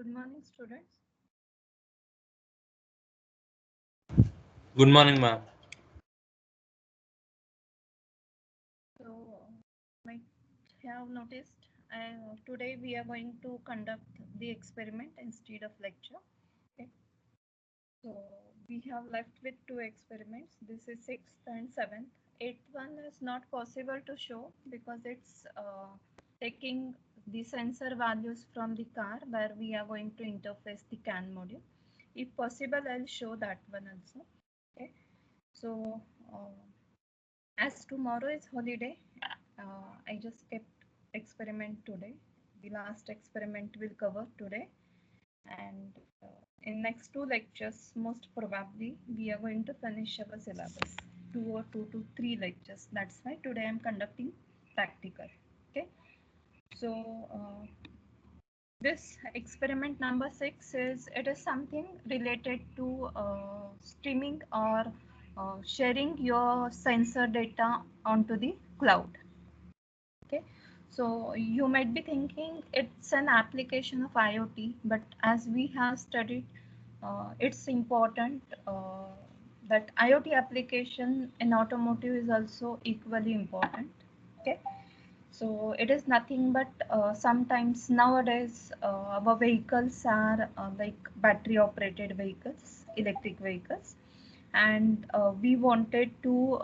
Good morning, students. Good morning, ma'am. So, might have noticed today we are going to conduct the experiment instead of lecture. Okay. So, we have left with two experiments. This is 6th and 7th. 8th one is not possible to show because it's taking the sensor values from the car where we are going to interface the CAN module. If possible, I'll show that one also. Okay. So, as tomorrow is holiday, I just kept experiment today. The last experiment will cover today, and in next two lectures, most probably we are going to finish our syllabus. 2 or 2 to 3 lectures. That's why today I'm conducting practical. Okay, so this experiment number 6 is it is something related to streaming or sharing your sensor data onto the cloud. Okay, so you might be thinking it's an application of IoT, but as we have studied, it's important that IoT application in automotive is also equally important. Okay, so it is nothing but sometimes nowadays our vehicles are like battery operated vehicles, electric vehicles, and we wanted to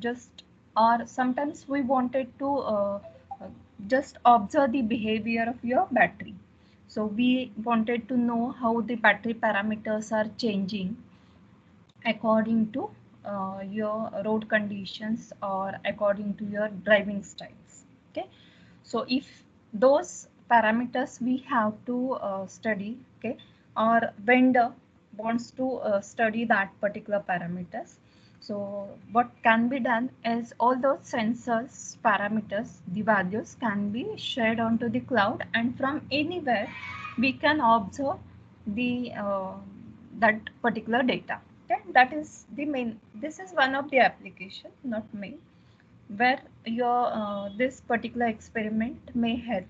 just or sometimes we wanted to just observe the behavior of your battery. So we wanted to know how the battery parameters are changing according to your road conditions or according to your driving styles. Okay, so if those parameters we have to study, okay, or vendor wants to study that particular parameters, so what can be done is all those sensors parameters, the values can be shared onto the cloud, and from anywhere we can observe the that particular data. Okay, that is the main, this is one of the application, not main, where your this particular experiment may help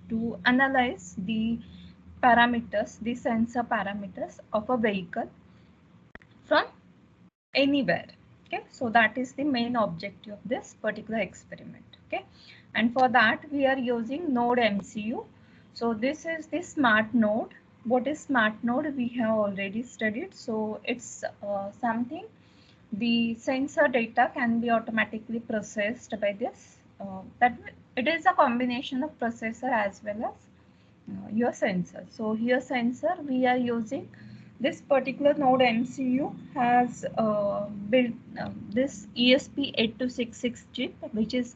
to analyze the parameters, the sensor parameters of a vehicle from anywhere. Okay, so that is the main objective of this particular experiment. Okay, and for that we are using Node MCU. So this is the smart node. What is smart node we have already studied. So it's something, the sensor data can be automatically processed by this that it is a combination of processor as well as your sensor. So here sensor we are using this particular Node MCU has built this ESP8266 chip, which is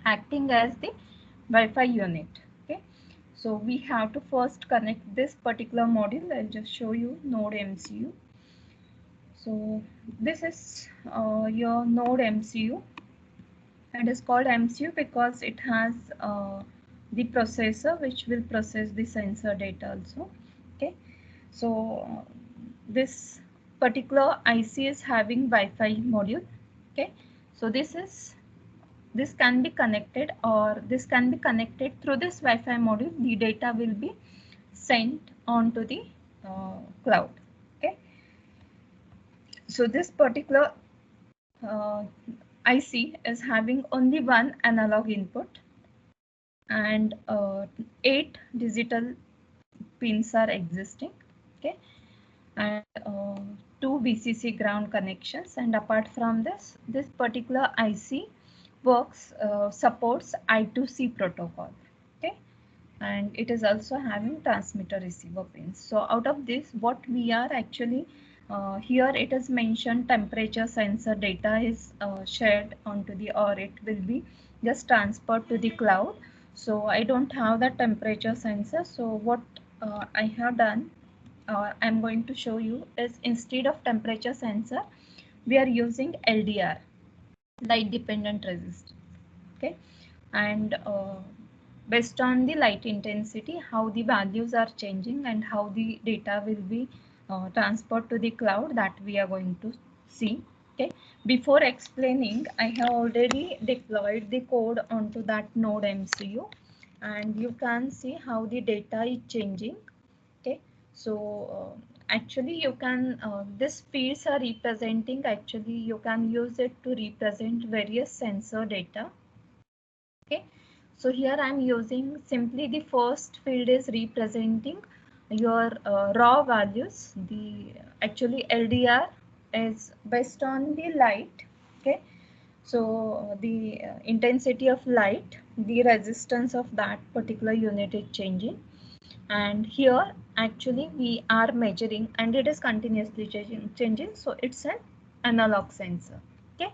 acting as the Wi-Fi unit. Okay, so we have to first connect this particular module. I'll just show you Node MCU. So this is your Node MCU. It is called MCU because it has the processor which will process the sensor data also. Okay, so this particular IC is having Wi-Fi module. Okay, so this can be connected, or this can be connected through this Wi-Fi module. The data will be sent onto the cloud. Okay, so this particular uh, IC is having only one analog input, and 8 digital pins are existing. Okay, and 2 VCC ground connections, and apart from this, this particular IC works supports I2C protocol. Okay, and it is also having transmitter receiver pins. So out of this, what we are actually here it is mentioned temperature sensor data is shared onto the, or it will be just transferred to the cloud. So I don't have the temperature sensor. So what I have done, I'm going to show you, is instead of temperature sensor we are using LDR, light dependent resistance. Okay, and based on the light intensity, how the values are changing and how the data will be transferred to the cloud, that we are going to see. Okay, before explaining, I have already deployed the code onto that Node MCU, and you can see how the data is changing So actually you can this fields are representing, actually you can use it to represent various sensor data. Okay, so here I'm using simply the first field is representing your raw values. The actually LDR is based on the light. Okay, so the intensity of light, the resistance of that particular unit is changing, and here actually we are measuring and it is continuously changing, so it's an analog sensor. Okay,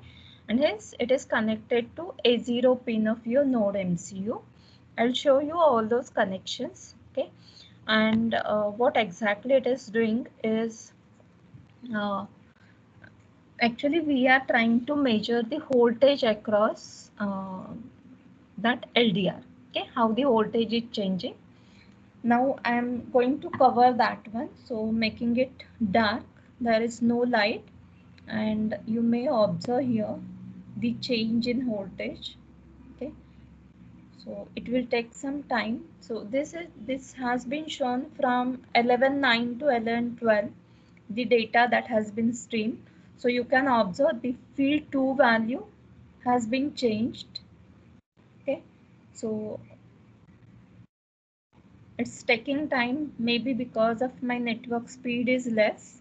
and hence it is connected to A0 pin of your Node MCU. I'll show you all those connections. Okay, and what exactly it is doing is uh, actually we are trying to measure the voltage across that LDR. Okay, how the voltage is changing. Now I am going to cover that one, so making it dark, there is no light, and you may observe here the change in voltage. Okay, so it will take some time. So this has been shown from 11.9 to 11.12, the data that has been streamed. So you can observe the field 2 value has been changed. Okay, so it's taking time, maybe because of my network speed is less.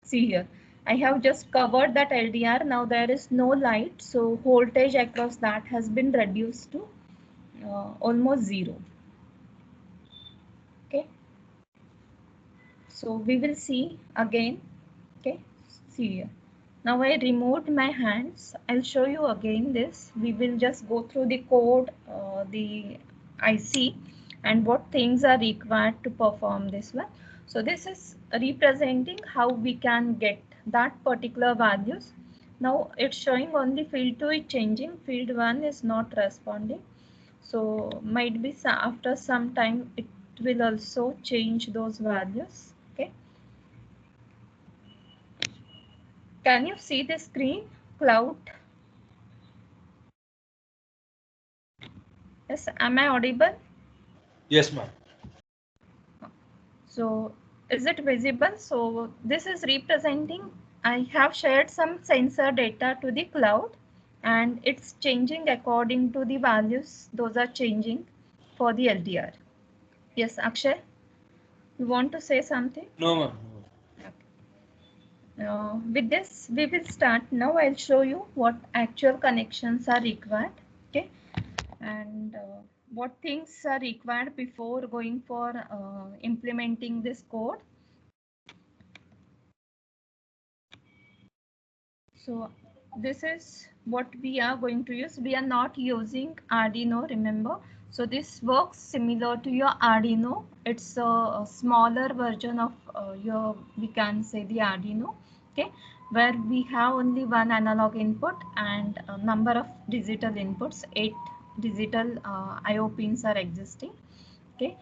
See here, I have just covered that LDR. Now there is no light, so voltage across that has been reduced to almost zero. Okay, so we will see again. Okay, see here. Now I removed my hands. I'll show you again this. We will just go through the code, the IC, and what things are required to perform this one. So this is representing how we can get that particular values. Now it's showing only field 2 is changing, field 1 is not responding. So might be after some time it will also change those values. Okay. Can you see the screen? Cloud. Yes, am I audible? Yes, ma'am. So is it visible? So this is representing, I have shared some sensor data to the cloud and it's changing according to the values. Those are changing for the LDR. Yes, Akshay, you want to say something? No, ma'am. Okay. With this, we will start now. I'll show you what actual connections are required. Okay. And what things are required before going for implementing this code. So this is what we are going to use. We are not using Arduino, remember. So this works similar to your Arduino. It's a smaller version of your, we can say the Arduino, okay, where we have only one analog input and a number of digital inputs. 8 digital IO pins are existing. Okay,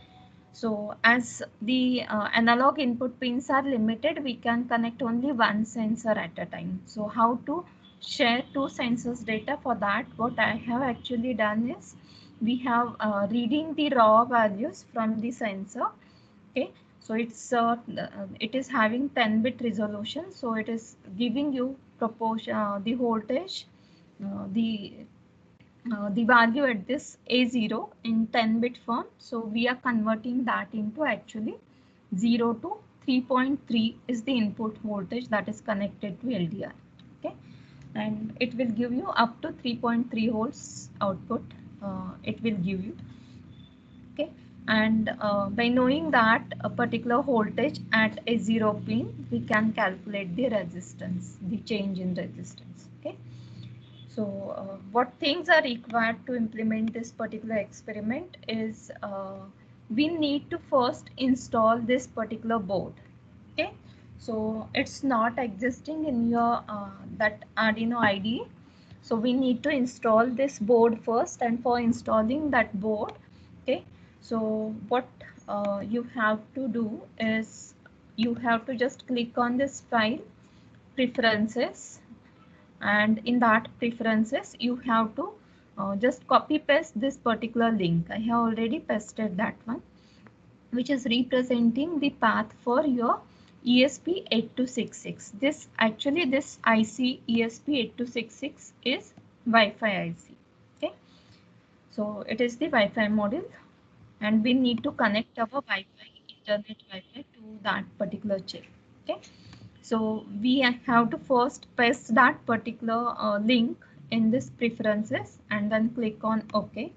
so as the analog input pins are limited, we can connect only one sensor at a time. So how to share two sensors data? For that, what I have actually done is we have reading the raw values from the sensor. Okay, so it is having 10-bit resolution. So it is giving you proportion the voltage, the the value at this A0 in 10-bit form. So we are converting that into actually 0 to 3.3 is the input voltage that is connected to LDR. Okay, and it will give you up to 3.3 volts output. It will give you. Okay, and by knowing that a particular voltage at a 0 pin, we can calculate the resistance, the change in resistance. Okay. So what things are required to implement this particular experiment is we need to first install this particular board. Okay, so it's not existing in your that Arduino IDE. So we need to install this board first, and for installing that board, okay, so what you have to do is you have to just click on this file, preferences, and in that preferences you have to just copy paste this particular link. I have already pasted that one. which is representing the path for your ESP8266. This actually this IC ESP8266 is Wi-Fi IC. Okay, so it is the Wi-Fi module, and we need to connect our Wi-Fi, internet Wi-Fi to that particular chip. Okay, so we have to first paste that particular link in this preferences and then click on OK.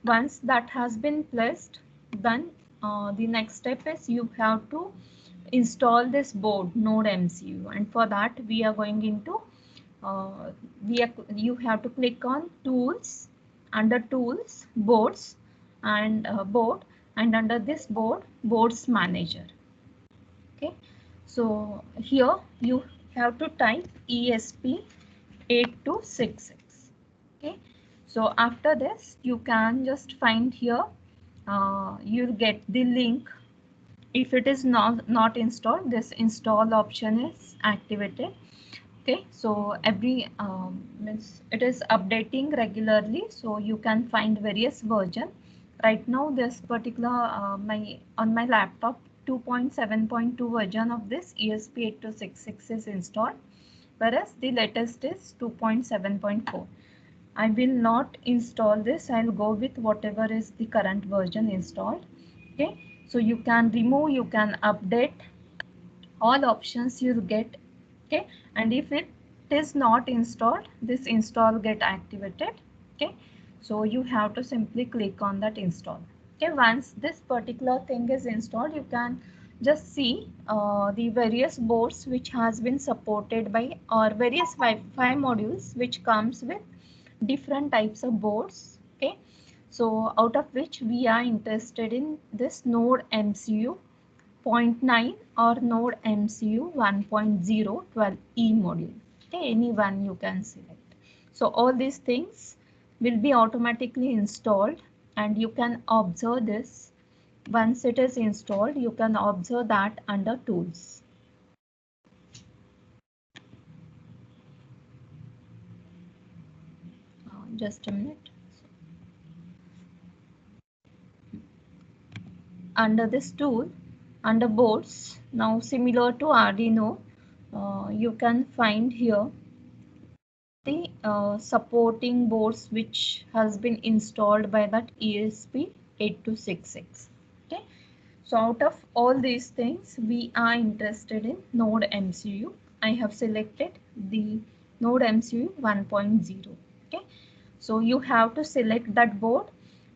Once that has been placed, then the next step is you have to install this board Node MCU, and for that we are going into you have to click on tools, under tools boards, and board, and under this board boards manager. Okay, so here you have to type ESP8266. Okay, so after this you can just find here, you'll get the link. If it is not installed, this install option is activated. Okay, so every means it is updating regularly, so you can find various version. Right now this particular on my laptop 2.7.2 version of this ESP8266 is installed, whereas the latest is 2.7.4. I will not install this, I'll go with whatever is the current version installed. Okay, so you can remove, you can update, all options you'll get. Okay, and if it is not installed, this install get activated. Okay, so you have to simply click on that install. Okay, once this particular thing is installed, you can just see the various boards which has been supported by, or various Wi-Fi modules which comes with different types of boards. Okay, so out of which we are interested in this Node MCU 0.9 or Node MCU 1.0 12E module. Okay, any one you can select. So all these things will be automatically installed, and you can observe this. Once it is installed, you can observe that under tools. Just a minute. Under this tool, under boards, now similar to Arduino, you can find here the supporting boards which has been installed by that ESP8266. Okay, so out of all these things we are interested in Node MCU. I have selected the Node MCU 1.0. Okay, so you have to select that board,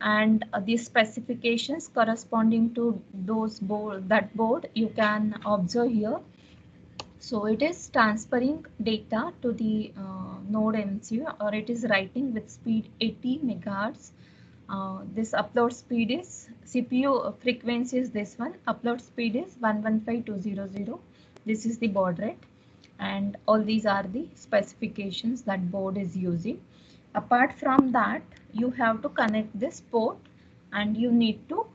and the specifications corresponding to that board you can observe here. So it is transferring data to the Node MCU, or it is writing with speed 80 megahertz. This upload speed is CPU frequency is this one. Upload speed is 115200. This is the baud rate, and all these are the specifications that board is using. Apart from that, you have to connect this port, and you need to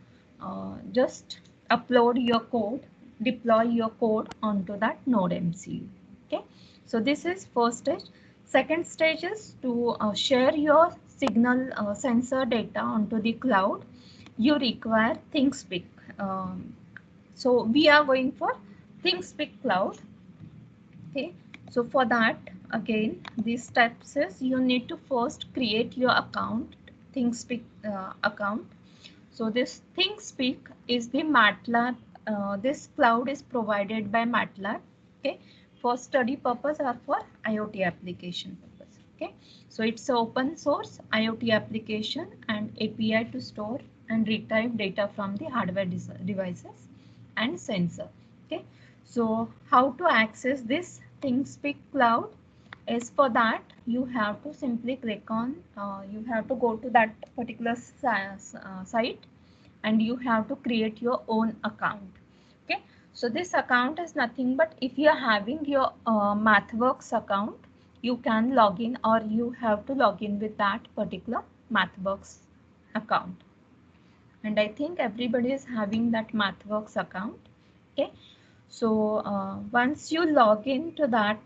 just upload your code, deploy your code onto that Node MCU. Okay, so this is first stage. Second stage is to share your signal sensor data onto the cloud. You require ThingSpeak. So we are going for ThingSpeak cloud. Okay, so for that, again, these steps is you need to first create your account, ThingSpeak account. So this ThingSpeak is the MATLAB. This cloud is provided by MATLAB. Okay, for study purpose or for IoT application purpose. Okay, so it's an open source IoT application and API to store and retrieve data from the hardware devices and sensor. Okay, so how to access this ThingSpeak cloud is, for that you have to simply click on, you have to go to that particular site, and you have to create your own account. Okay, so this account is nothing but, if you are having your MathWorks account, you can log in, or you have to log in with that particular MathWorks account. And I think everybody is having that MathWorks account. Okay, so once you log into that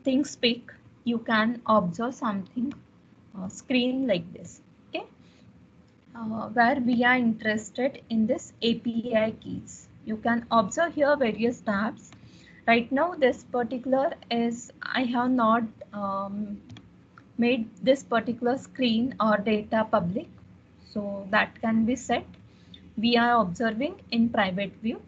ThingSpeak, you can observe something screen like this. Okay, where we are interested in this API keys. You can observe here various tabs. Right now, this particular is I have not made this particular screen or data public, so that can be set. We are observing in private view.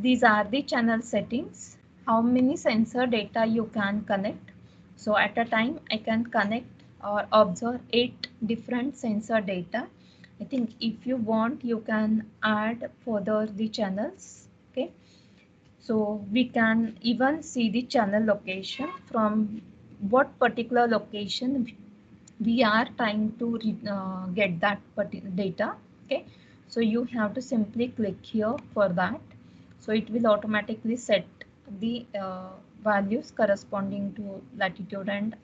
These are the channel settings. How many sensor data you can connect. So at a time I can connect or observe 8 different sensor data. I think if you want you can add further the channels. Okay. So we can even see the channel location from what particular location we are trying to get that data. Okay, so you have to simply click here for that. So it will automatically set the values corresponding to latitude and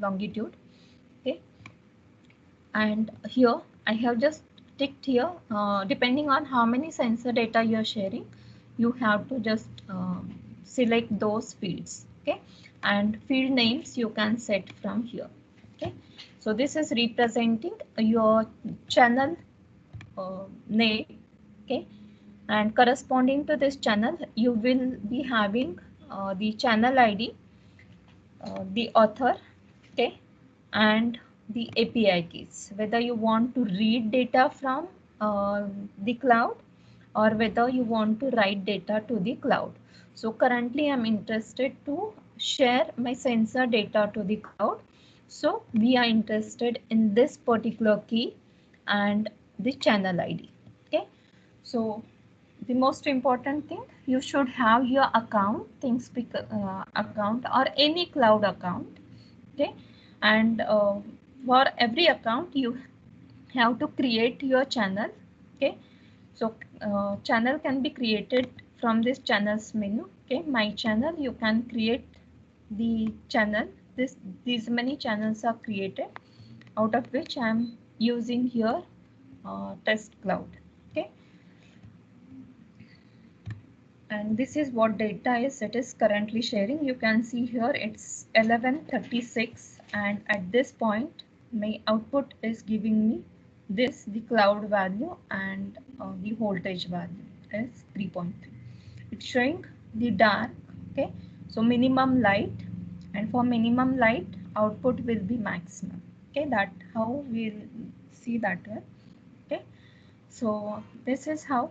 longitude. Okay, and here I have just ticked here, depending on how many sensor data you are sharing, you have to just select those fields. Okay, and field names you can set from here. Okay, so this is representing your channel name. Okay, and corresponding to this channel you will be having the channel ID, the author, okay, and the API keys, whether you want to read data from the cloud or whether you want to write data to the cloud. So currently I'm interested to share my sensor data to the cloud. So we are interested in this particular key and the channel ID. Okay. So the most important thing, you should have your account, ThingSpeak account or any cloud account. Okay, and for every account you have to create your channel. Okay, so channel can be created from this channels menu. Okay, my channel, you can create the channel. These many channels are created, out of which I am using here test cloud. Okay, and this is what data is it is currently sharing. You can see here it's 11:36, and at this point my output is giving me this, the cloud value, and the voltage value is 3.3. It's showing the dark. Okay, so minimum light, and for minimum light output will be maximum. Okay, that how we'll see that one. Okay, so this is how,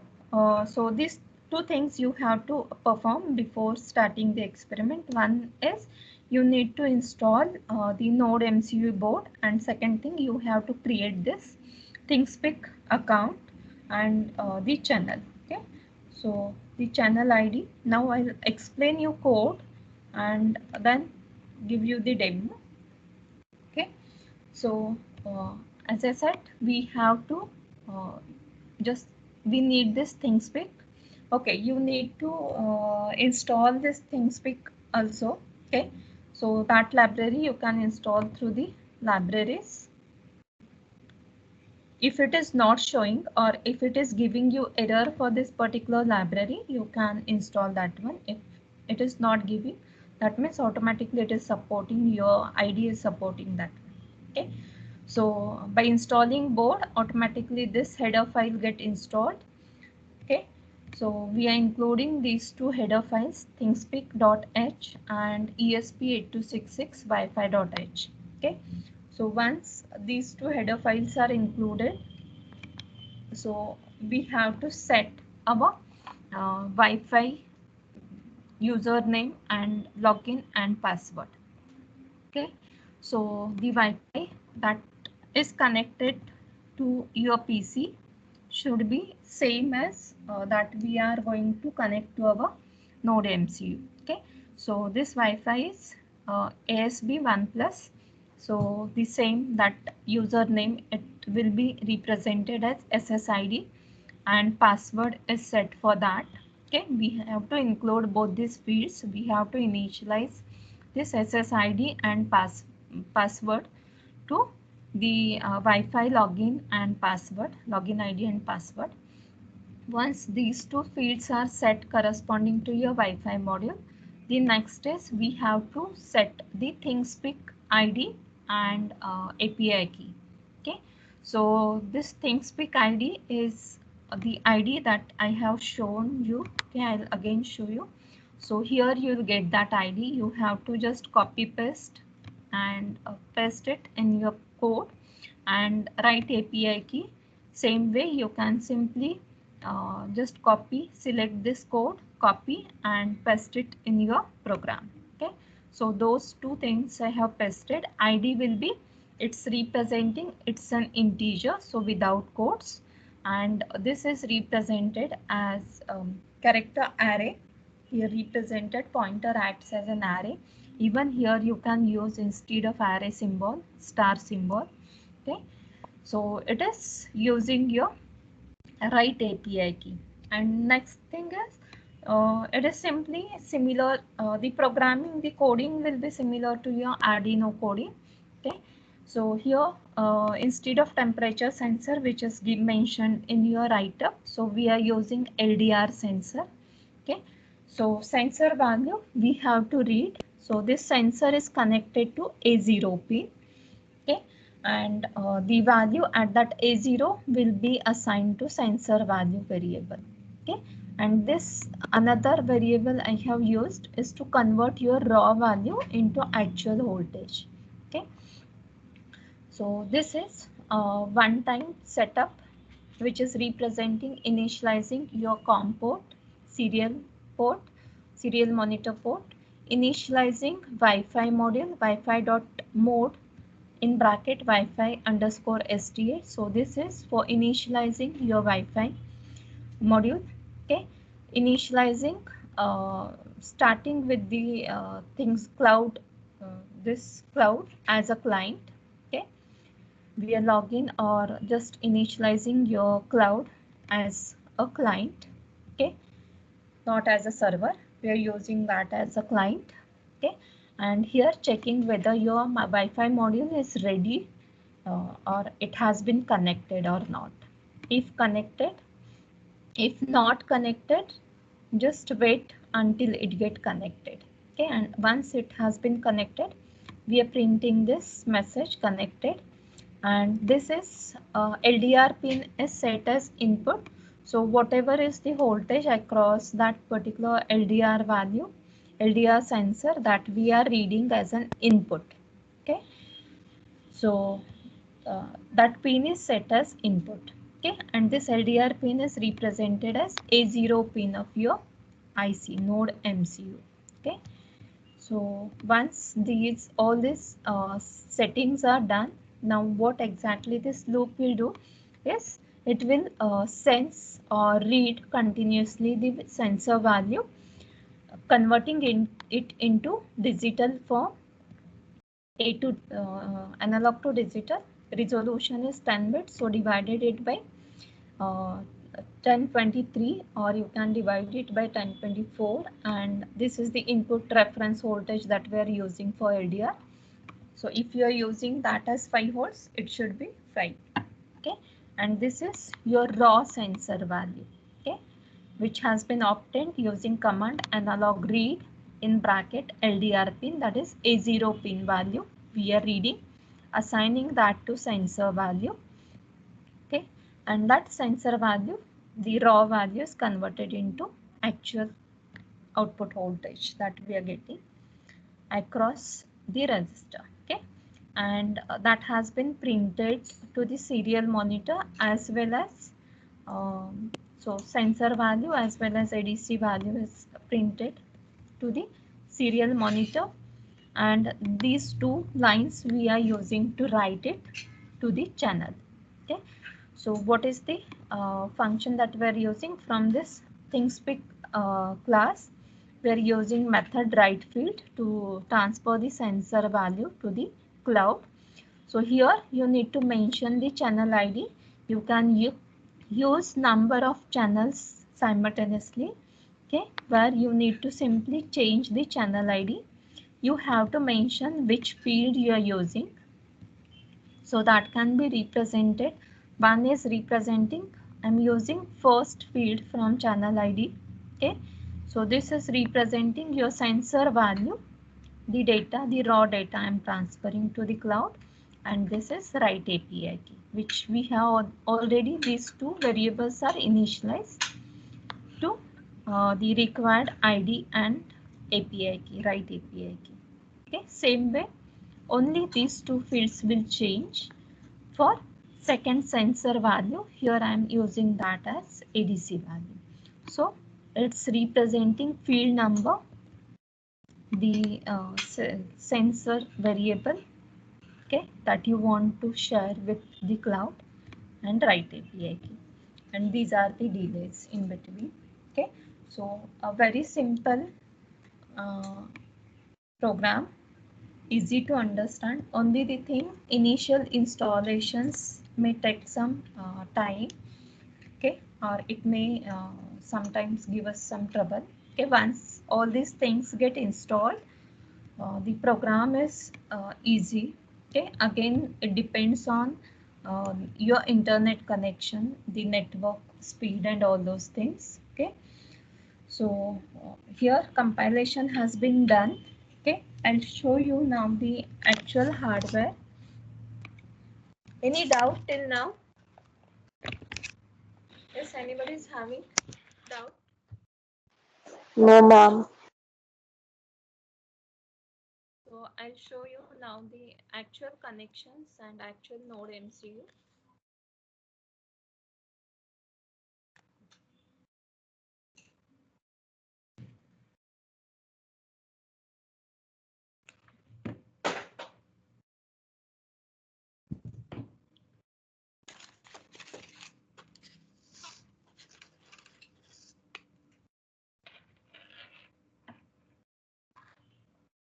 so these two things you have to perform before starting the experiment. One is you need to install the Node MCU board, and second thing you have to create this ThingSpeak account and the channel. Okay, so the channel ID, now I'll explain you code and then give you the demo. Okay, so as I said, we have to just we need this ThingSpeak. Okay, you need to install this ThingSpeak also. Okay, so that library you can install through the libraries. If it is not showing or if it is giving you error for this particular library, you can install that one. If it is not giving, that means automatically it is supporting, your IDE is supporting that one. Okay, so by installing board, automatically this header file get installed. Okay, so we are including these two header files, thingspeak.h and esp8266 wifi.h. Okay, so once these two header files are included, so we have to set our Wi-Fi username and login and password. Okay, so the Wi-Fi that is connected to your PC should be same as that we are going to connect to our Node MCU. Okay, so this Wi-Fi is ASB1 plus. So the same, that username, it will be represented as SSID and password is set for that. Okay, we have to include both these fields. We have to initialize this SSID and password to the Wi-Fi login and password, login ID and password. Once these two fields are set corresponding to your Wi-Fi module, the next is we have to set the ThingSpeak ID and API key. Okay, So this ThingSpeak ID is the ID that I have shown you. Okay, I'll again show you. So here you'll get that ID. You have to just copy paste and paste it in your code and write API key. Same way you can simply just copy, select this code, copy and paste it in your program. Okay, so those two things I have pasted. ID will be, it's representing, it's an integer, so without quotes, and this is represented as character array. Here represented pointer acts as an array. Even here you can use, instead of array symbol, star symbol. Okay, so it is using your write API key. And next thing is, it is simply similar, the programming, the coding will be similar to your Arduino coding. Okay, so here instead of temperature sensor, which is mentioned in your write-up, so we are using LDR sensor. Okay, so sensor value we have to read. So this sensor is connected to A0 pin. Okay, and the value at that A0 will be assigned to sensor value variable. Okay, and this another variable I have used is to convert your raw value into actual voltage. Okay, so this is one time setup which is representing initializing your COM port, serial monitor port, initializing Wi-Fi module, Wi-Fi dot mode in bracket Wi-Fi underscore SDA. So this is for initializing your Wi-Fi module. Okay, initializing, starting with the things cloud, this cloud as a client. Okay, we are logging or just initializing your cloud as a client. Okay, not as a server, we are using that as a client. Okay, and here checking whether your Wi-Fi module is ready, or it has been connected or not. If connected, if not connected, just wait until it get connected. Okay, and once it has been connected, we are printing this message connected. And this is LDR pin is set as input. So whatever is the voltage across that particular LDR value, LDR sensor, that we are reading as an input. Okay, so that pin is set as input. Okay, and this LDR pin is represented as A0 pin of your IC Node MCU. Okay, so once all these settings are done, now what exactly this loop will do is it will sense or read continuously the sensor value, converting it into digital form, analog to digital. Resolution is 10 bits, so divided it by 1023, or you can divide it by 1024, and this is the input reference voltage that we are using for LDR. So if you are using that as 5 volts, it should be 5. Okay, and this is your raw sensor value. Okay, which has been obtained using command analog read in bracket LDR pin, that is A0 pin value we are reading, assigning that to sensor value. Okay, and that sensor value, the raw value is converted into actual output voltage that we are getting across the register. Okay, and that has been printed to the serial monitor, as well as so sensor value as well as ADC value is printed to the serial monitor, and these two lines we are using to write it to the channel. Okay, so what is the function that we are using from this ThingSpeak class? We are using method write field to transfer the sensor value to the cloud. So here you need to mention the channel ID. You can use number of channels simultaneously. Okay, where you need to simply change the channel ID. You have to mention which field you are using, so that can be represented. One is representing, I'm using first field from channel ID. Okay, so this is representing your sensor value, the data, the raw data I'm transferring to the cloud, and this is write API key, which we have already. These two variables are initialized to the required ID and API key, write API key. Okay, same way, only these two fields will change. For second sensor value, here I am using that as ADC value. So it's representing field number, the sensor variable, okay, that you want to share with the cloud, and write API key. And these are the delays in between. Okay, so a very simple uh, program, easy to understand. Only the thing, initial installations may take some time, okay, or it may sometimes give us some trouble. Okay, once all these things get installed, the program is easy. Okay, again it depends on your internet connection, the network speed and all those things. Okay, so here compilation has been done. Okay, I'll show you now the actual hardware. Any doubt till now? Yes, anybody is having doubt? No, ma'am. So I'll show you now the actual connections and actual Node MCU.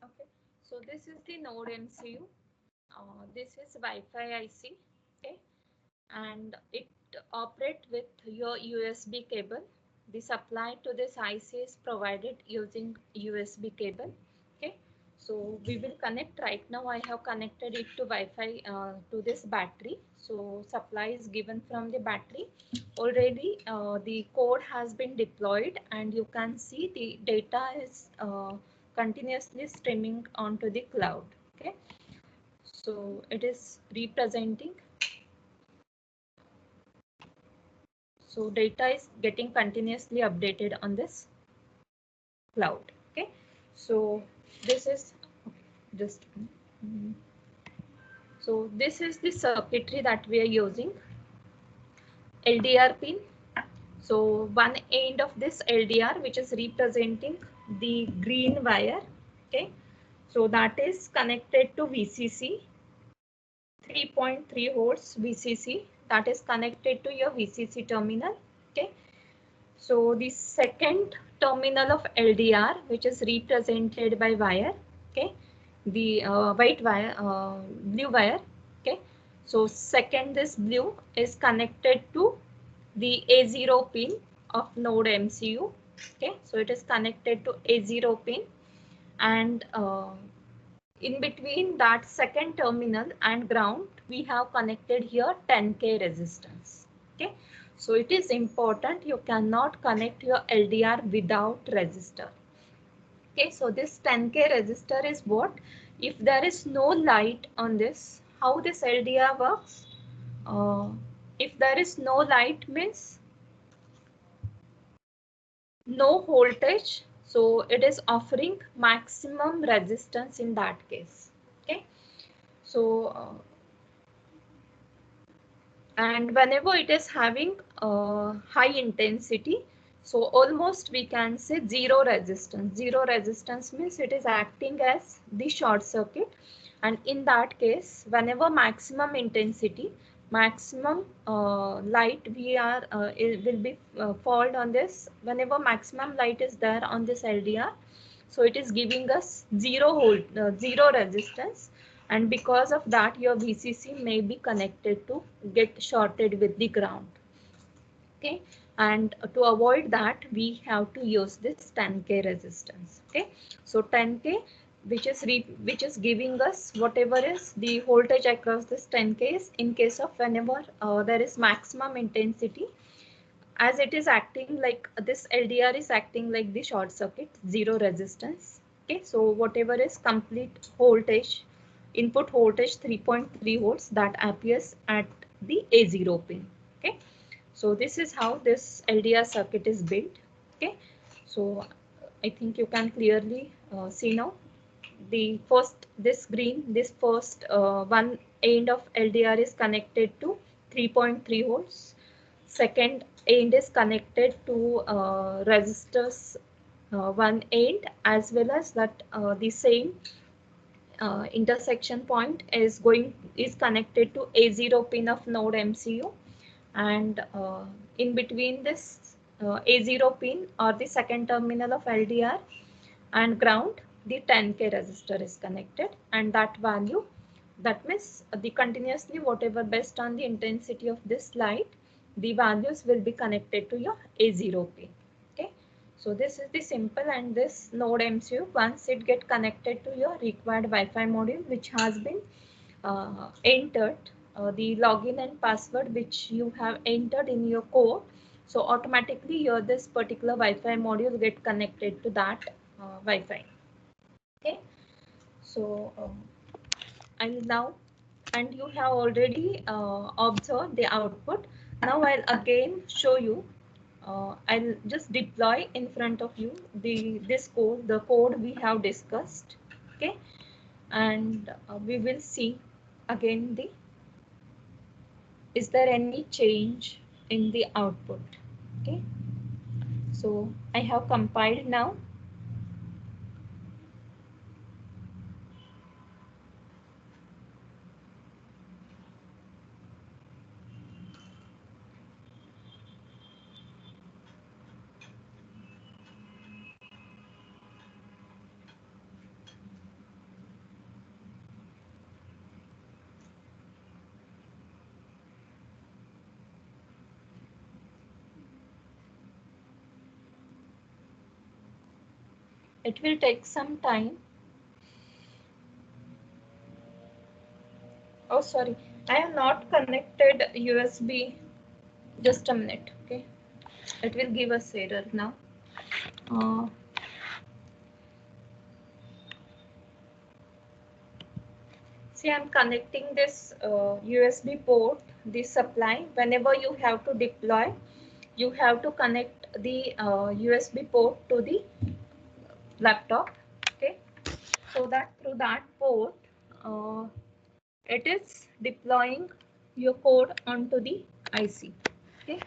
Okay, so this is the Node MCU. This is Wi-Fi IC. Okay, and it operates with your USB cable. The supply to this IC is provided using USB cable. Okay, so we will connect right now. I have connected it to Wi-Fi to this battery. So supply is given from the battery. Already the code has been deployed, and you can see the data is continuously streaming onto the cloud. Okay, so it is representing. So data is getting continuously updated on this cloud. Okay, so this is just so this is the circuitry that we are using. LDR pin. So one end of this LDR, which is representing the green wire. Okay, so that is connected to VCC. 3.3 volts VCC, that is connected to your VCC terminal. Okay, so the second terminal of LDR, which is represented by wire, okay, the white wire, blue wire, okay. So second, this blue is connected to the A0 pin of Node MCU. Okay, so it is connected to A0 pin, and in between that second terminal and ground, we have connected here 10K resistance. Okay, so it is important, you cannot connect your LDR without resistor. Okay, so this 10K resistor is what? If there is no light on this, how this LDR works? If there is no light means no voltage, so it is offering maximum resistance in that case. Okay, so and whenever it is having high intensity, so almost we can say zero resistance. Zero resistance means it is acting as the short circuit, and in that case, whenever maximum intensity, maximum light we are it will be fall on this. Whenever maximum light is there on this LDR, so it is giving us zero resistance, and because of that your VCC may be connected to get shorted with the ground. Okay, and to avoid that we have to use this 10K resistance. Okay, so 10K, which is giving us whatever is the voltage across this 10K is in case of whenever there is maximum intensity, as it is acting like this LDR is acting like the short circuit, zero resistance. Okay, so whatever is complete voltage input voltage 3.3 volts that appears at the A0 pin. Okay, so this is how this LDR circuit is built. Okay, so I think you can clearly see now. The first, this green, this first one end of LDR is connected to 3.3 volts. Second end is connected to resistors one end, as well as that the same intersection point is connected to A0 pin of Node MCU, and in between this A0 pin or the second terminal of LDR and ground, the 10K resistor is connected, and that value, that means the continuously whatever based on the intensity of this light, the values will be connected to your A0 pin. Okay, so this is the simple, and this Node MCU, once it get connected to your required Wi-Fi module which has been entered, the login and password which you have entered in your code, so automatically your this particular Wi-Fi module get connected to that Wi-Fi. Okay, so I'll now, and you have already observed the output. Now I'll again show you. I'll just deploy in front of you this code, the code we have discussed. Okay, and we will see again the, is there any change in the output. Okay, so I have compiled now. It will take some time. Oh, sorry, I have not connected USB. Just a minute. Okay, it will give us error now. Uh, See, I'm connecting this USB port, the supply. Whenever you have to deploy, you have to connect the USB port to the laptop. Okay, so that through that port, uh, it is deploying your code onto the IC. Okay,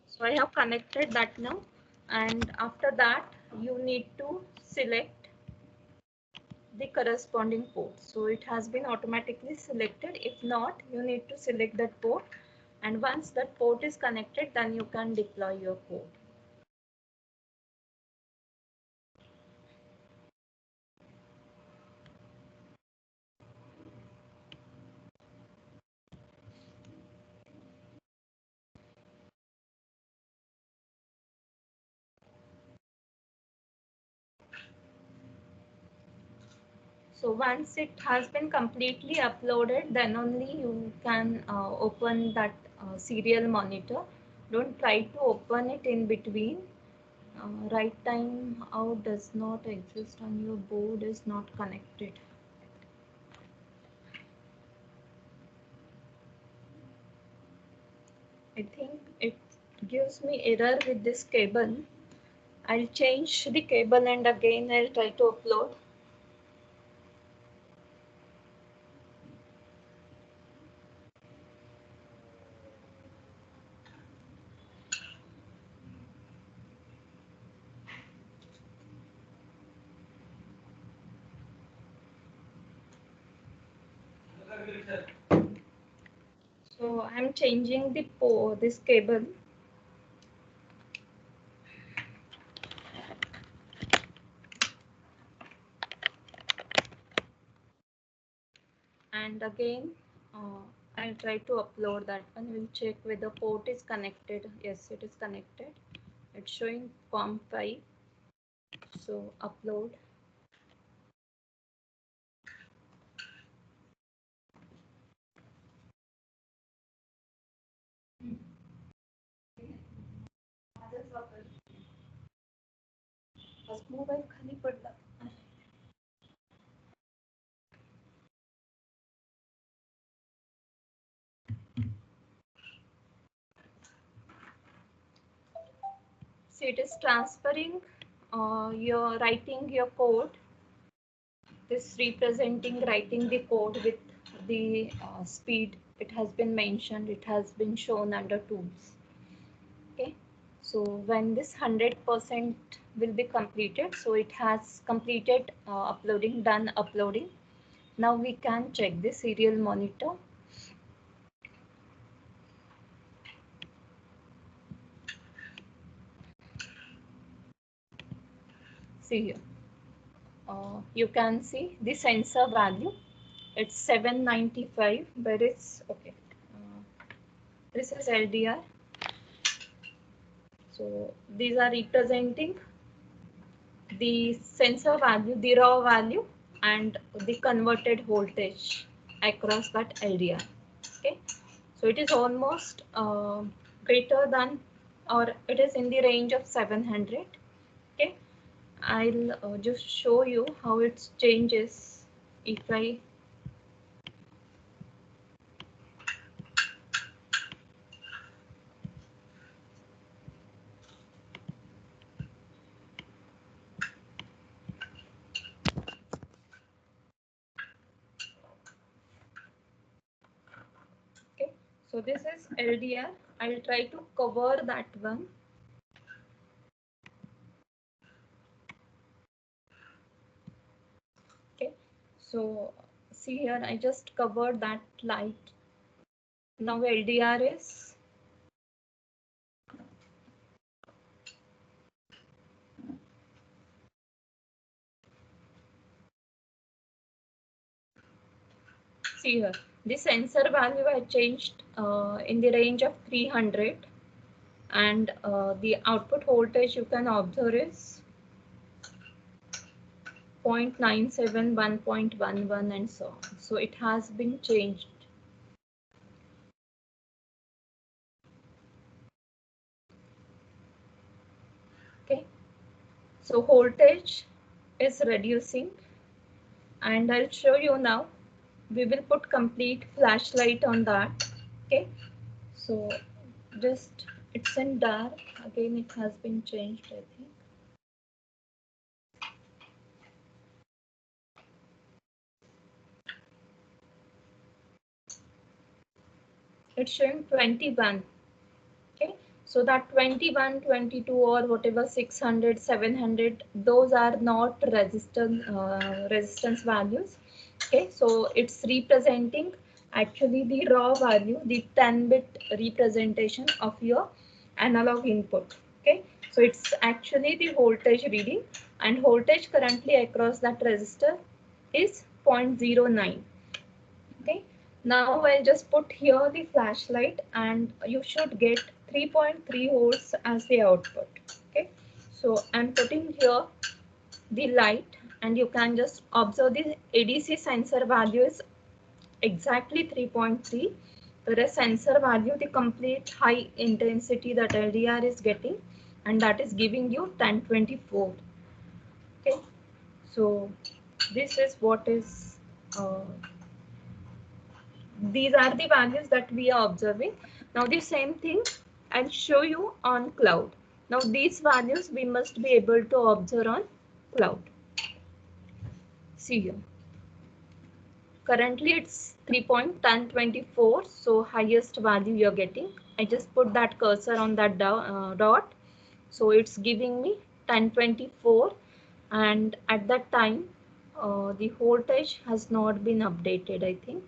so I have connected that now, and after that you need to select the corresponding port. So it has been automatically selected. If not, you need to select that port, and once that port is connected, then you can deploy your code. So once it has been completely uploaded, then only you can open that serial monitor. Don't try to open it in between. Write time out does not exist on your board, is not connected. I think it gives me error with this cable. I'll change the cable and again I'll try to upload. So I'm changing the this cable. And again I'll try to upload that one. We'll check whether port is connected. Yes, it is connected. It's showing COM5. So upload. बस mobile खाली पडला. See, it is transferring your writing your code. This representing writing the code with the speed. It has been mentioned. It has been shown under tools. Okay. So when this 100% will be completed, so it has completed uploading, done uploading. Now we can check the serial monitor. See here. You can see the sensor value. It's 795, but it's okay. This is LDR. So these are representing the sensor value, the raw value, and the converted voltage across that LDR. Okay, so it is almost greater than, or it is in the range of 700. Okay, I'll just show you how it changes if I okay. So this is LDR. I'll try to cover that one. Okay, so see here, I just covered that light. Now LDR is see here. The sensor value I changed in the range of 300, and the output voltage you can observe is 0.97, 1.11, and so on. So it has been changed. Okay, so voltage is reducing, and I'll show you now. We will put complete flashlight on that. Okay, so just it's in dark again. It has been changed, I think. It's showing 21. Okay, so that 21, 22, or whatever 600, 700, those are not resistance values. Okay, so it's representing actually the raw value, the 10-bit representation of your analog input. Okay, so it's actually the voltage reading, and voltage currently across that resistor is 0.09. Okay, now I'll just put here the flashlight, and you should get 3.3 volts as the output. Okay, so I'm putting here the light, and you can just observe the ADC sensor value is exactly 3.3, whereas sensor value, the complete high intensity that LDR is getting, and that is giving you 1024. Okay, so this is what is these are the values that we are observing. Now the same thing I'll show you on cloud. Now these values we must be able to observe on cloud. See here. Currently it's 3.1024, so highest value you're getting. I just put that cursor on that dot. So it's giving me 1024, and at that time the voltage has not been updated, I think.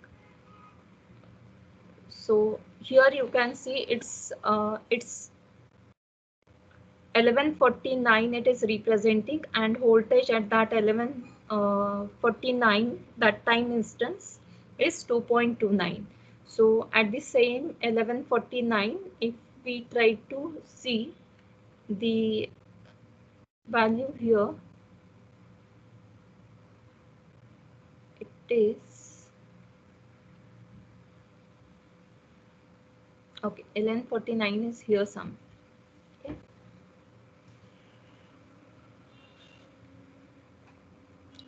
So here you can see it's 1149 it is representing, and voltage at that 1149 that time instance is 2.29. So at the same 1149, if we try to see the value here, it is okay. 1149 is here some. Okay.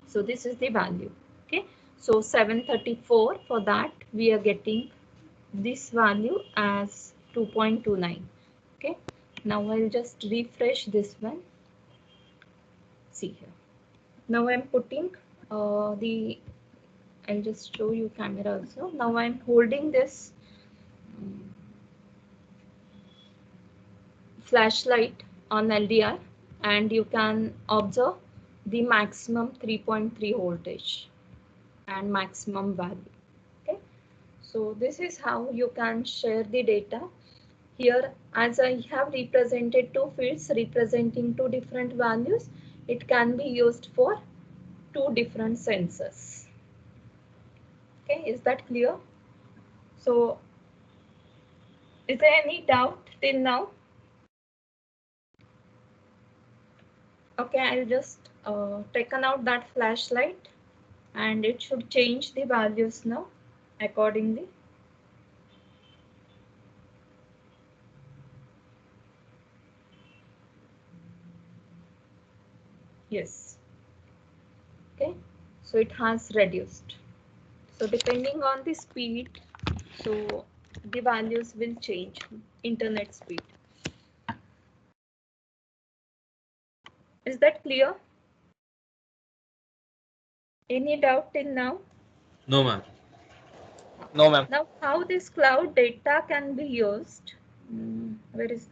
So this is the value. Okay, so 734, for that we are getting this value as 2.29. Okay, Now I'll just refresh this one. See here. Now I'm putting I'll just show you camera also. Now I'm holding this flashlight on LDR, and you can observe the maximum 3.3 voltage and maximum value. Okay, so this is how you can share the data. Here, as I have represented two fields representing two different values, it can be used for two different sensors. Okay, is that clear? So, is there any doubt till now? Okay, I'll just taken out that flashlight, and it should change the values now accordingly. Yes. Okay, so it has reduced. So depending on the speed, so the values will change. Internet speed. Is that clear? Any doubt till now? No, ma'am. No, ma'am. Now, how this cloud data can be used? Where is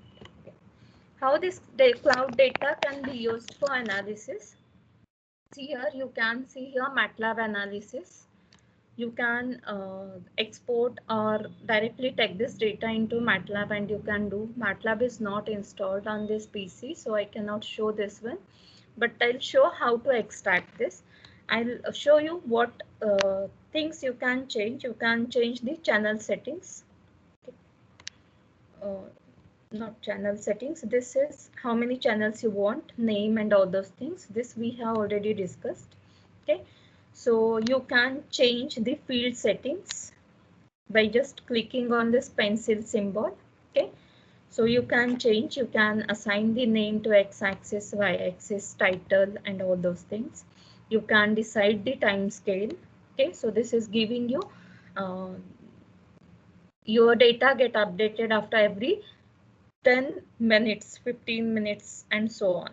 how this cloud data can be used for analysis? See here, you can see here MATLAB analysis. You can export or directly take this data into MATLAB, and you can do. MATLAB is not installed on this PC, so I cannot show this one, but I'll show how to extract this. I'll show you what things you can change. You can change the channel settings. Not channel settings. This is how many channels you want, name and all those things. This we have already discussed. Okay, so you can change the field settings by just clicking on this pencil symbol. Okay, so you can change, you can assign the name to x-axis, y-axis, title and all those things. You can decide the time scale. Okay, so this is giving you your data get updated after every 10 minutes, 15 minutes and so on.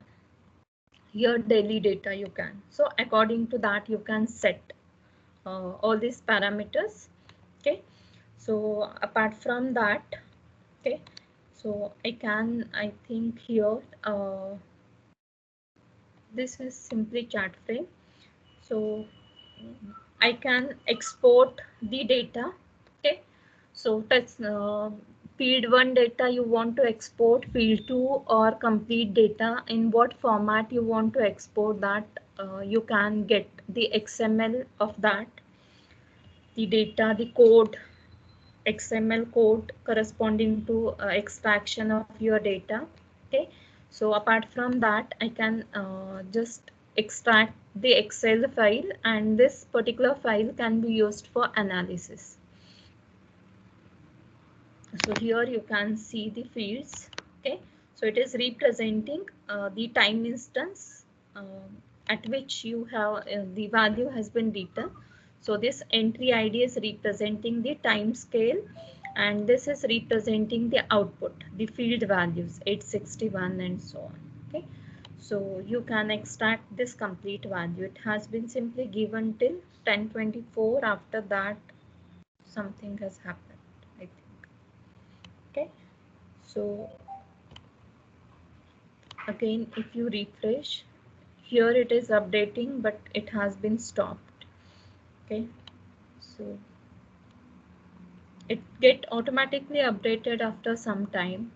Your daily data you can. So according to that you can set all these parameters. Okay, so apart from that, okay, so I think here this is simply chart frame. So I can export the data. Okay, so that's field 1 data you want to export, field 2 or complete data, in what format you want to export that. You can get the XML of that, the data, the code, XML code corresponding to extraction of your data. Okay, so apart from that, I can just extract the Excel file, and this particular file can be used for analysis. So here you can see the fields. Okay, so it is representing the time instance at which you have the value has been written. So this entry ID is representing the time scale, and this is representing the output, the field values 861 and so on. Okay, so you can extract this complete value. It has been simply given till 10:24. After that, something has happened, I think. Okay, so again, if you refresh, here it is updating, but it has been stopped. Okay, so it get automatically updated after some time.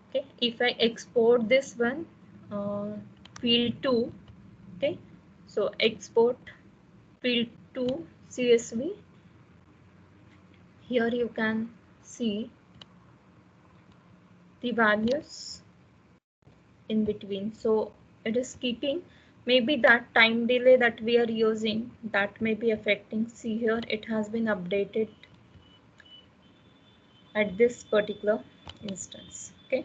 Okay, if I export this one, field 2, okay, so export field 2 CSV. Here you can see the values in between. So it is keeping, maybe that time delay that we are using, that may be affecting. See here, it has been updated at this particular instance. Okay,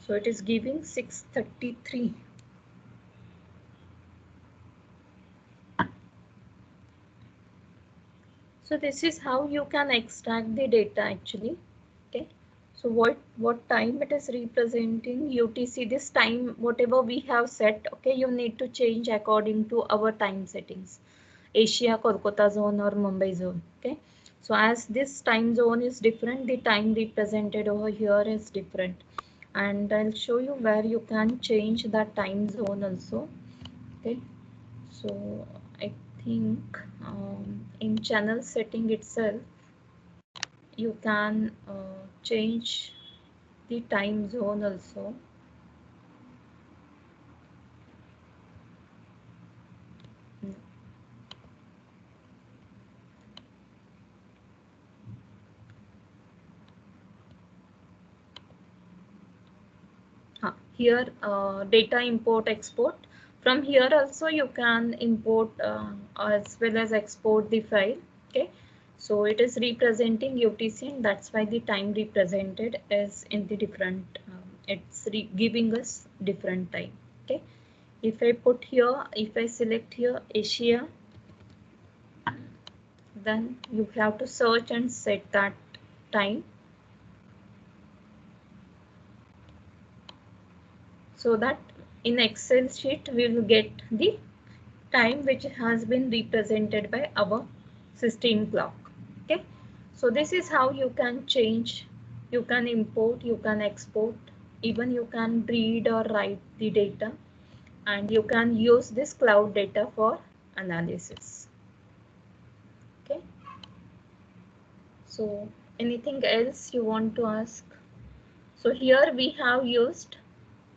so it is giving 633. So this is how you can extract the data actually. Okay, So what time it is representing? UTC, this time whatever we have set, okay, you need to change according to our time settings. Asia, Kolkata zone or Mumbai zone. Okay. So as this time zone is different, the time represented over here is different. And I'll show you where you can change that time zone also. Okay. So I think in channel setting itself, you can change the time zone also. Here data import export. From here also you can import as well as export the file. Okay, so it is representing UTC, and that's why the time represented is in the different it's giving us different time. Okay, if I put here, if I select here Asia, then you have to search and set that time, so that in Excel sheet we will get the time which has been represented by our system clock. Okay, so this is how you can change, you can import, you can export, even you can read or write the data, and you can use this cloud data for analysis. Okay, so anything else you want to ask? So here we have used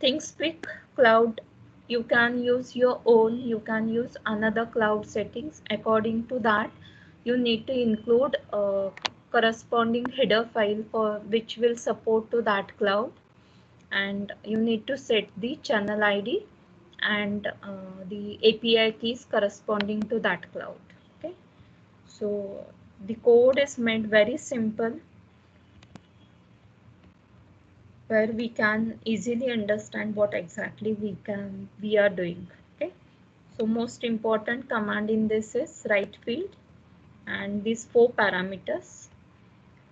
ThingSpeak cloud. You can use your own, you can use another cloud settings. According to that, you need to include a corresponding header file for which will support to that cloud, and you need to set the channel ID and the API keys corresponding to that cloud. Okay, so the code is made very simple, where we can easily understand what exactly we are doing. Okay, so most important command in this is write field and these 4 parameters,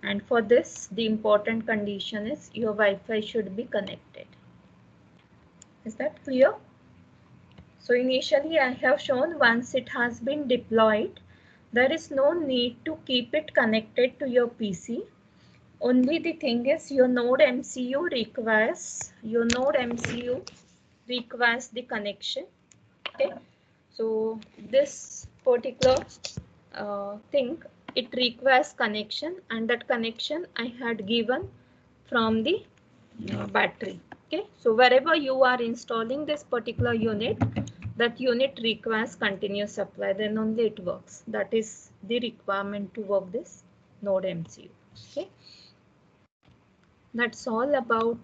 and for this the important condition is your Wi-Fi should be connected. Is that clear? So initially I have shown once it has been deployed, there is no need to keep it connected to your PC. Only the thing is your Node MCU requires the connection. Okay, so this particular thing, it requires connection, and that connection I had given from the battery. Okay, so wherever you are installing this particular unit, that unit requires continuous supply, then only it works. That is the requirement to work this Node MCU. Okay, that's all about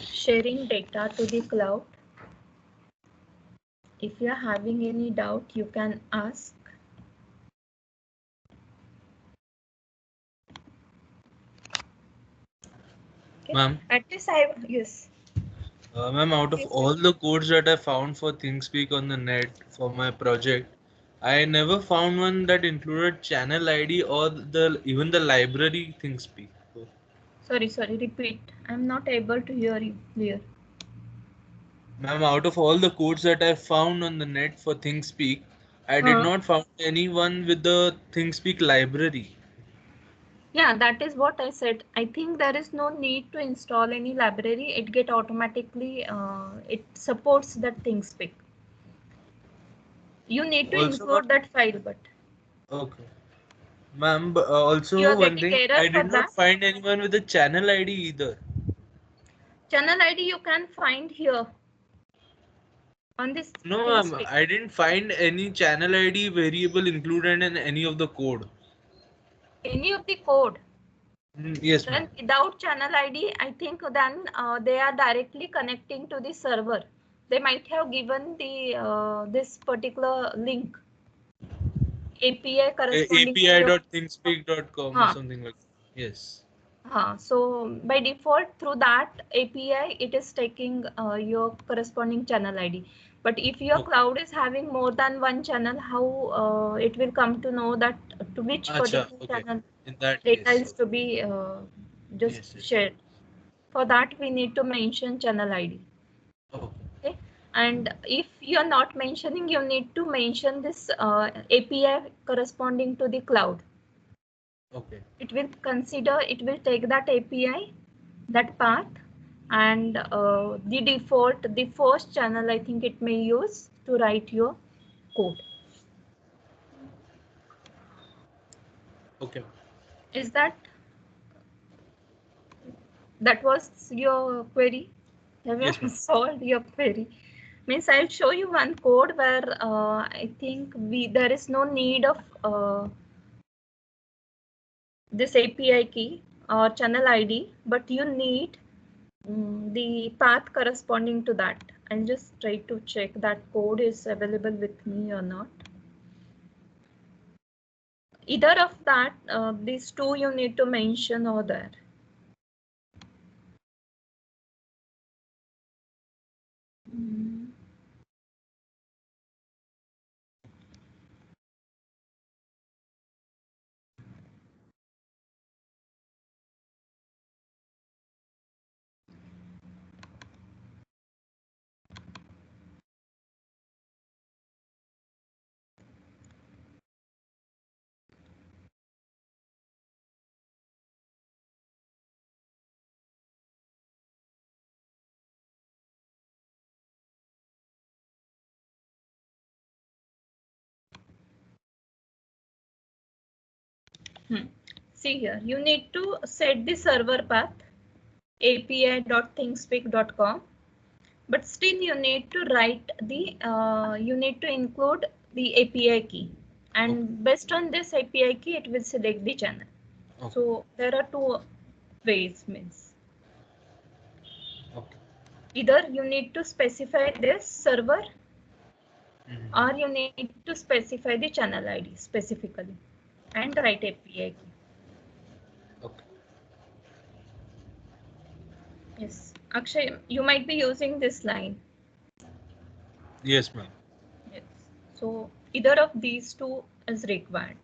sharing data to the cloud. If you are having any doubt, you can ask. Okay. Ma'am. At least yes. Ma'am, out of all the codes that I found for ThingSpeak on the net for my project, I never found one that included channel ID or even the library ThingSpeak. Sorry, repeat. I'm not able to hear you clear. Ma'am, out of all the codes that I found on the net for ThingSpeak, I did not find anyone with the ThingSpeak library. Yeah, that is what I said. I think there is no need to install any library. It get automatically, it supports that ThingSpeak. You need to Also, include that file, but okay. Ma'am, you also are one getting thing, error I for did not that. find anyone with a channel ID either. Channel ID you can find here on this No, ma'am, ThingSpeak. I didn't find any channel ID variable included in any of the code. Any of the code. Yes, ma'am. Then without channel ID, I think then they are directly connecting to the server. They might have given the this particular link, API corresponding to your. api.thingspeak.com or something like that. Yes. So by default through that API, it is taking your corresponding channel ID. But if your Okay. cloud is having more than one channel, how it will come to know that to which Acha, particular okay. channel In that data case. is to be just Yes. share. For that we need to mention channel ID. Okay. Okay, and if you are not mentioning, you need to mention this API corresponding to the cloud. Okay. It will consider, it will take that API, that path, and the default, the first channel I think it may use to write your code. Okay. Is that was your query? Have Yes, you ma'am. solved your query? Means I'll show you one code where I think there is no need of this API key or channel ID, but you need the path corresponding to that. I'll just try to check that code is available with me or not. Either of that, these two you need to mention over there. Mm. See here, you need to set the server path api.thingspeak.com, but still you need to write the you need to include the API key, Okay. and based on this API key it will select the channel. Okay. So there are two ways, means Okay. either you need to specify this server Mhm. or you need to specify the channel ID specifically and write API key. Okay. Yes, Akshay, you might be using this line. Yes, ma'am. Yes. So either of these two is required.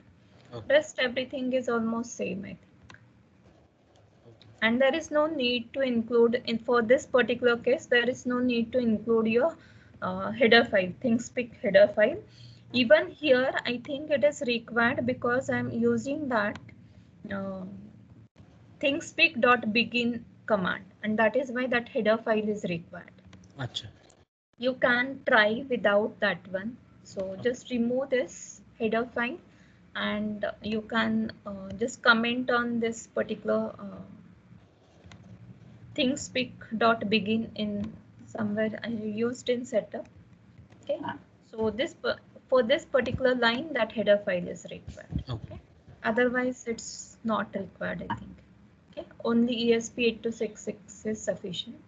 Okay. Rest everything is almost same, I think. Okay. And there is no need to include, in for this particular case, there is no need to include your header file, ThingsSpeak header file. Even here, I think it is required because I'm using that uh, ThingsSpeak.begin command, and that is why that header file is required. Acha. You can try without that one. So Okay. just remove this header file, and you can just comment on this particular ThingsSpeak.begin in somewhere I used in setup. Okay, so this for this particular line that header file is required. Okay. Okay, otherwise it's not required, I think. Okay, only ESP8266 is sufficient,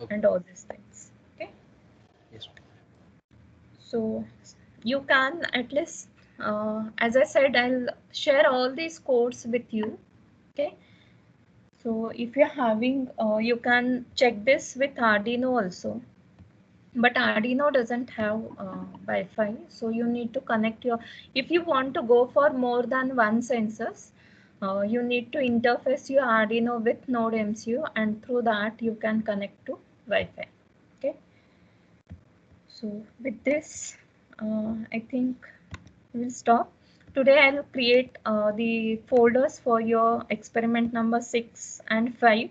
Okay. and all these things. Okay, Yes. so you can at least, as I said, I'll share all these codes with you. Okay, so if you're having, you can check this with Arduino also. But Arduino doesn't have Wi-Fi, so you need to connect your. If you want to go for more than one sensors, you need to interface your Arduino with Node MCU, and through that you can connect to Wi-Fi. Okay. So with this, I think we'll stop. Today I'll create the folders for your experiment number 6 and 5,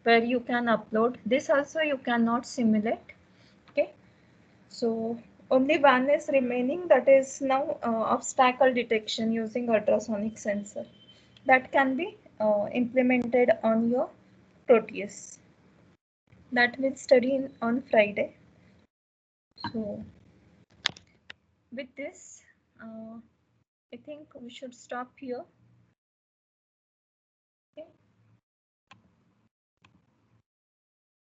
where you can upload. This also you cannot simulate. Okay. So only one is remaining, that is now obstacle detection using ultrasonic sensor. That can be implemented on your Proteus. That we'll study on Friday. So with this, I think we should stop here. Okay.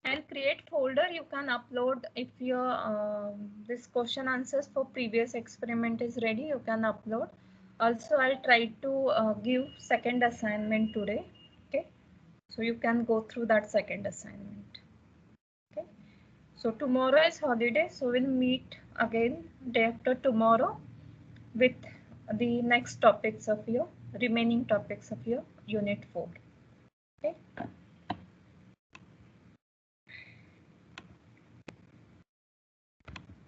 And create folder you can upload if your this question answers for previous experiment is ready, you can upload. Also I'll try to give second assignment today. Okay, so you can go through that second assignment. Okay, so tomorrow is holiday, so we'll meet again day after tomorrow with the next topics of your remaining topics of your unit 4. Okay.